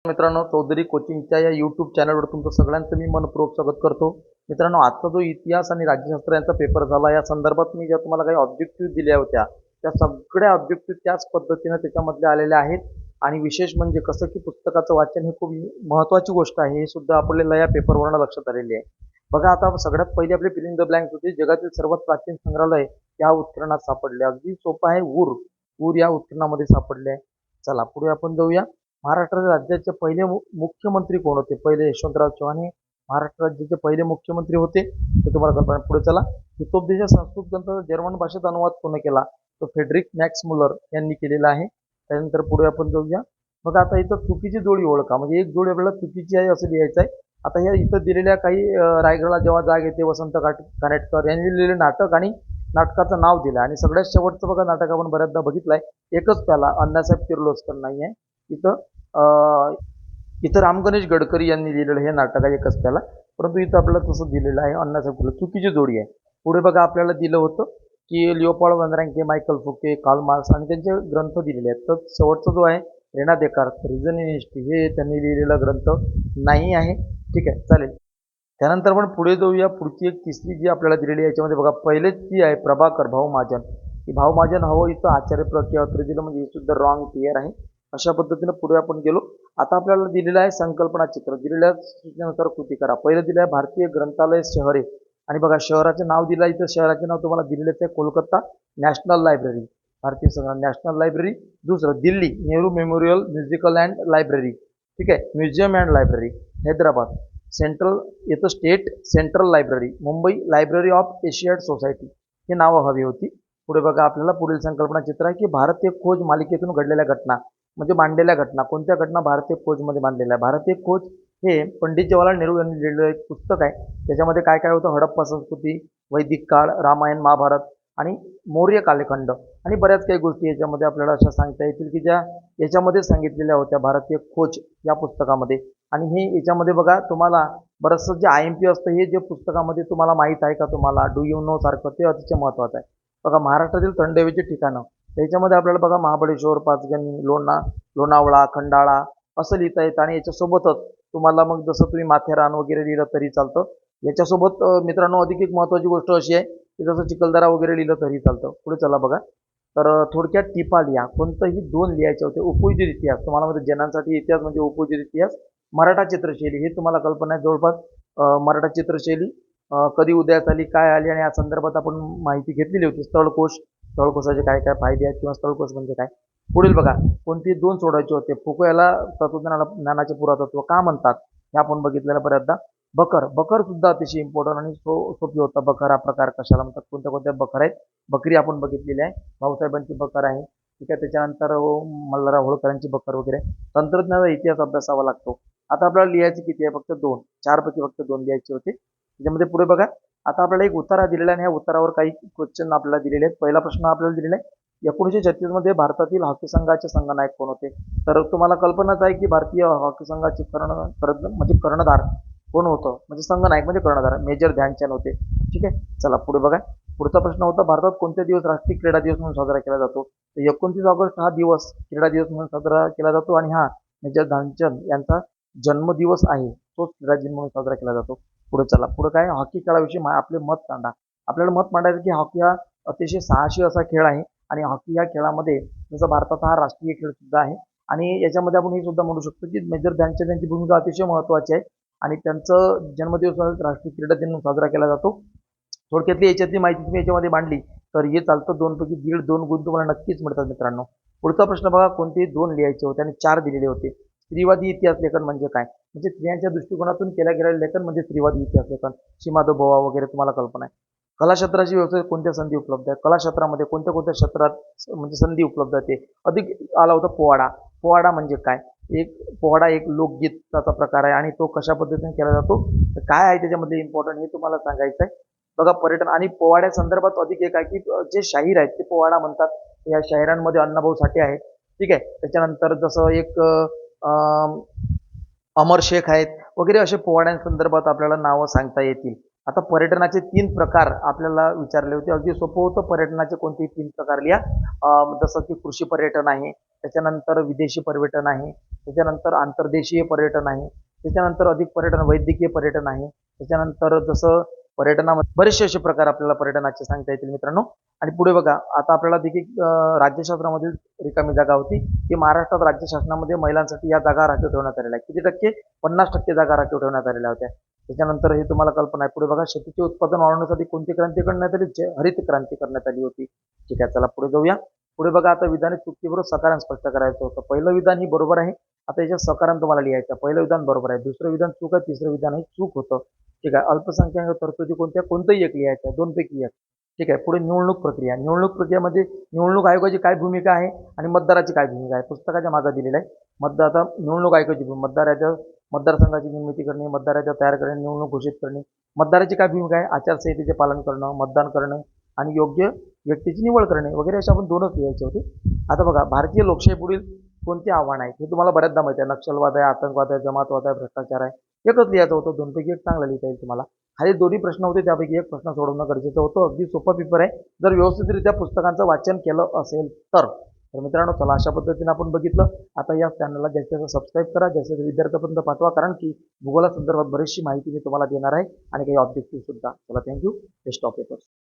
मित्रांनो, चौधरी कोचिंगच्या या यूट्यूब चॅनलवर तुमचं सगळ्यांचं मी मनपूर्वक स्वागत करतो. मित्रांनो, आजचा जो इतिहास आणि राज्यशास्त्र यांचा पेपर झाला, या संदर्भात मी ज्या तुम्हाला काही ऑब्जेक्टिव्ह दिल्या होत्या, त्या सगळ्या ऑब्जेक्टिव्ह त्याच पद्धतीनं त्याच्यामधले आलेल्या आहेत. आणि विशेष म्हणजे कसं की पुस्तकाचं वाचन ही खूप महत्त्वाची गोष्ट आहे, हे सुद्धा आपल्याला या पेपरवरून लक्षात आलेले आहे. बघा, आता सगळ्यात पहिले आपले फिलिंग द ब्लँक्स होते. जगातील सर्वात प्राचीन संग्रहालय या उत्खननात सापडले. अगदी सोपं आहे, ऊर या उत्खननामध्ये सापडले आहे. चला पुढे आपण जाऊया. महाराष्ट्र राज्याचे पहिले मुख्यमंत्री कोण होते? पहिले यशवंतराव चव्हाण हे महाराष्ट्र राज्याचे पहिले मुख्यमंत्री होते. तर तुम्हाला कल्पना. पुढे चला. हितोपदेश संस्कृत ग्रंथाचा जर्मन भाषेत अनुवाद कोणी केला? तो फ्रेडरिक मॅक्स मुलर यांनी केलेला आहे. त्यानंतर पुढे आपण जाऊया. बघा, आता इथं चुकीची जोडी ओळखा. म्हणजे एक जोडी आपल्याला चुकीची आहे असं लिहायचं आहे. आता ह्या इथं दिलेल्या काही रायगडला जेव्हा जाग येते वसंत कानेटकर यांनी लिहिलेले नाटक आणि नाटकाचं नाव दिलं. आणि सगळ्यात शेवटचं बघा नाटक आपण बऱ्याचदा बघितलंय, एकच प्याला, अण्णासाहेब किर्लोस्कर नाही आहे इथं राम गणेश गडकरी यांनी लिहिलेलं हे नाटक आहे एकच प्याला, परंतु इथं आपल्याला तसं दिलेलं आहे अण्णासाहेब किर्लोस्कर. चुकीची जोडी आहे. पुढे बघा, आपल्याला दिलं होतं की Leopold von Ranke, Michel Foucault, Karl Marx आणि त्यांचे ग्रंथ दिलेले आहेत. तर शेवटचा जो आहे René Descartes, Reason in History, हे त्यांनी लिहिलेला ग्रंथ नाही आहे. ठीक आहे, चालेल. त्यानंतर आपण पुढे जाऊया. पुढची एक तिसरी जी आपल्याला दिलेली आहे याच्यामध्ये बघा, पहिलेच ती आहे प्रभाकर भाऊ महाजन. की भाऊ महाजन हवं इथं आचार्य प्रक्रिया दिलं, म्हणजे हे सुद्धा रॉंग क्लिअर आहे. अशा पद्धतीनं पुढे आपण गेलो. आता आपल्याला दिलेलं आहे संकल्पना चित्र. दिलेल्या सूचनेनुसार कृती करा. पहिलं दिलं आहे भारतीय ग्रंथालय शहरे. आणि बघा, शहराचं नाव दिलं आहे. इथं शहराचे नाव तुम्हाला दिलेलंच आहे, कोलकाता नॅशनल लायब्ररी, भारतीय संग्रह नॅशनल लायब्ररी. दुसरं Delhi, Nehru memorial musical and library. ठीक आहे, museum and library. Hyderabad central, येतं state central library. Mumbai library of Asiatic society. हे नावं हवी होती. पुढे बघा, आपल्याला पुढील संकल्पना चित्र आहे की भारतीय खोज मालिकेतून घडलेल्या घटना, म्हणजे मांडलेल्या घटना. कोणत्या घटना भारतीय खोजमध्ये मांडलेल्या आहे? भारतीय खोज हे पंडित जवाहरलाल नेहरू यांनी लिहिलेलं एक पुस्तक आहे. त्याच्यामध्ये काय काय होतं? हडप्पा संस्कृती, वैदिक काळ, रामायण महाभारत आणि मौर्य कालखंड आणि बऱ्याच काही गोष्टी याच्यामध्ये आपल्याला अशा सांगता येतील की ज्या याच्यामध्ये सांगितलेल्या होत्या भारतीय खोज या पुस्तकामध्ये. आणि हे याच्यामध्ये बघा, तुम्हाला बरंचसं जे IMP असतं, हे जे पुस्तकामध्ये तुम्हाला माहीत आहे का, तुम्हाला डू यू नो सारखं, ते अतिशय महत्त्वाचं आहे. बघा, महाराष्ट्रातील थंड हवेची ठिकाणं, त्याच्यामध्ये आपल्याला बघा महाबळेश्वर, पाचगणी, लोणावळा, खंडाळा असं लिहिता येतं. आणि याच्यासोबतच तुम्हाला मग जसं तुम्ही माथेरान वगैरे लिहिलं तरी चालतं. याच्यासोबत मित्रांनो अधिक एक महत्त्वाची गोष्ट अशी आहे की जसं चिखलदरा वगैरे लिहिलं तरी चालतं. पुढे चला बघा. तर थोडक्यात टिपा लिहा. कोणतंही दोन लिहायचे होते. उपयोजित इतिहास, तुम्हाला म्हणजे जनांसाठी इतिहास म्हणजे उपयोजित इतिहास. मराठा चित्रशैली, हे तुम्हाला कल्पना आहे जवळपास. मराठा चित्रशैली कधी उदयास आली, काय आली, आणि या संदर्भात आपण माहिती घेतलेली होती. स्थळकोशाचे काय काय फायदे आहेत किंवा स्थळकोश म्हणजे काय. पुढील बघा, कोणते दोन सोडायचे होते. फुकुयाला ज्ञानाचे पुरातत्व का म्हणतात हे आपण बघितलेलं बऱ्याचदा. बकर सुद्धा अतिशय इम्पॉर्टंट आणि सोपी होता. बकर हा प्रकार कशाला म्हणतात, कोणत्या कोणत्या बकर आहेत. बकरी आपण बघितलेली आहे, भाऊसाहेबांची बकर आहे. ठीक आहे, त्याच्यानंतर मल्हारराव होळकरांची बकर वगैरे. तंत्रज्ञानाचा इतिहास अभ्यासावा लागतो. आता आपल्याला लिहायचे किती आहे? फक्त दोन. चारपैकी फक्त दोन लिहायचे होते. त्याच्यामध्ये पुढे बघा, आता आपल्याला एक उत्तर दिलेला आहे आणि ह्या उत्तरावर काही क्वेश्चन आपल्याला दिलेले आहेत. पहिला प्रश्न आपल्याला दिलेला आहे, 1936 मध्ये भारतातील हॉकी संघाचे संघनायक कोण होते? तर तुम्हाला कल्पनाच आहे की भारतीय हॉकी संघाचे म्हणजे कर्णधार कोण होतं? म्हणजे संघनायक म्हणजे कर्णधार मेजर ध्यानचंद होते. ठीक आहे, चला पुढे बघा. पुढचा प्रश्न होता, भारतात कोणत्या दिवस राष्ट्रीय क्रीडा दिवस म्हणून साजरा केला जातो? तर 29 ऑगस्ट हा दिवस क्रीडा दिवस म्हणून साजरा केला जातो. आणि हा मेजर ध्यानचंद यांचा जन्मदिवस आहे, तोच क्रीडा दिन म्हणून साजरा केला जातो. पुढे चला. पुढे काय? हॉकी खेळाविषयी आपले मत मांडा. आपल्याला मत मांडायचं की हॉकी हा अतिशय साहसी असा खेळ आहे. आणि हॉकी या खेळामध्ये जसं भारताचा हा राष्ट्रीय खेळ सुद्धा आहे. आणि याच्यामध्ये आपण हे सुद्धा म्हणू शकतो की मेजर ध्यानचंद यांची भूमिका अतिशय महत्त्वाची आहे. आणि त्यांचं जन्मदिवस राष्ट्रीय क्रीडा दिन म्हणून साजरा केला जातो. थोडक्यातली याच्यातली माहिती तुम्ही याच्यामध्ये मांडली तर हे चालतं. 2 पैकी 1.5-2 गुण तुम्हाला नक्कीच मिळतात मित्रांनो. पुढचा प्रश्न बघा, कोणते दोन लिहायचे होते आणि 4 दिलेले होते. स्त्रीवादी इतिहास लेखन म्हणजे काय? म्हणजे स्त्रियांच्या दृष्टिकोनातून केल्या गेलेलं लेखन म्हणजे स्त्रीवादी इतिहास लेखन. सीमादो भोवा वगैरे तुम्हाला कल्पना आहे. कला क्षेत्राची व्यवसाय कोणत्या संधी उपलब्ध आहे? कला क्षेत्रामध्ये कोणत्या कोणत्या क्षेत्रात म्हणजे संधी उपलब्ध आहे ते अधिक आला होता. पोवाडा. पोवाडा म्हणजे काय? पोवाडा एक लोकगीताचा प्रकार आहे आणि तो कशा पद्धतीने केला जातो, तर काय आहे त्याच्यामध्ये इम्पॉर्टंट हे तुम्हाला सांगायचं आहे. बघा, पर्यटन आणि पोवाड्या संदर्भात अधिक एक आहे की जे शाहीर आहेत ते पोवाडा म्हणतात. या शाहिरांमध्ये अण्णाभाऊ साठे आहेत. ठीक आहे, त्याच्यानंतर जसं एक अमर शेख आहेत वगैरे, असे पोवाड्यांसंदर्भात आपल्याला नावं सांगता येतील. आता पर्यटनाचे 3 प्रकार आपल्याला विचारले होते. अगदी सोपं होतं. पर्यटनाचे कोणतेही 3 प्रकार लिहा. जसं की कृषी पर्यटन आहे, त्याच्यानंतर विदेशी पर्यटन आहे, त्याच्यानंतर आंतरदेशीय पर्यटन आहे, त्याच्यानंतर अधिक पर्यटन वैद्यकीय पर्यटन आहे. त्याच्यानंतर जसं पर्यटनामध्ये बरेचसे असे प्रकार आपल्याला पर्यटनाचे सांगता येतील मित्रांनो. आणि पुढे बघा, आता आपल्याला देखील राज्यशास्त्रामधील रिकामी जागा होती, की महाराष्ट्रात राज्य शासनामध्ये महिलांसाठी या जागा राखीव ठेवण्यात आलेल्या आहेत. किती टक्के? 50% जागा राखीव ठेवण्यात आलेल्या होत्या. त्याच्यानंतर हे तुम्हाला कल्पना आहे. पुढे बघा, शेतीचे उत्पादन वाढवण्यासाठी कोणती क्रांती करण्यात आली? हरित क्रांती करण्यात आली होती. ठीक आहे, चला पुढे जाऊया. पुढे बघा, आता विधाने चुकीबरोबर सकारण स्पष्ट करायचं होतं. पहिलं विधान ही बरोबर आहे. आता याच्यात सकारण तुम्हाला लिहायचं. पहिलं विधान बरोबर आहे, दुसरं विधान चूक आहे, तिसरं विधान हे चूक होतं. ठीक आहे, अल्पसंख्याक तरतुदी कोणत्या? कोणतंही एक लिहायचं, 2 पैकी एक. ठीक आहे, पुढे निवडणूक प्रक्रिया. निवडणूक प्रक्रियेमध्ये निवडणूक आयोगाची काय भूमिका आहे आणि मतदाराची काय भूमिका आहे? पुस्तकाच्या मागे दिलेलं आहे. आता निवडणूक आयोगाची मतदारसंघाची निर्मिती करणे, मतदाराच्या तयार करणे, निवडणूक घोषित करणे. मतदाराची काय भूमिका आहे? आचारसंहितेचे पालन करणं, मतदान करणं आणि योग्य व्यक्तीची निवड करणे वगैरे असे आपण 2च लिहायचे होते. आता बघा, भारतीय लोकशाही पुढील कोणते आव्हान आहेत? हे तुम्हाला बऱ्याचदा माहिती आहे. नक्षलवाद आहे, आतंकवाद आहे, जमातवाद आहे, भ्रष्टाचार आहे. एकच लिहायचं होतं. 2 पैकी एक चांगलं लिहिता येईल तुम्हाला. खाली 2 प्रश्न होते, त्यापैकी एक प्रश्न सोडवणं गरजेचं होतं. अगदी सोपा पेपर आहे, जर व्यवस्थितरित्या पुस्तकांचं वाचन केलं असेल तर. तर मित्रांनो, चला अशा पद्धतीने आपण बघितलं. आता या चॅनलला जास्तीत जास्त सबस्क्राईब करा, जास्तीत जास्त विद्यार्थ्यांपर्यंत पाठवा, कारण की भूगोलासंदर्भात बरीचशी माहिती मी तुम्हाला देणार आहे आणि काही ऑब्जेक्टिव्ह सुद्धा. चला, थँक्यू. Best of papers.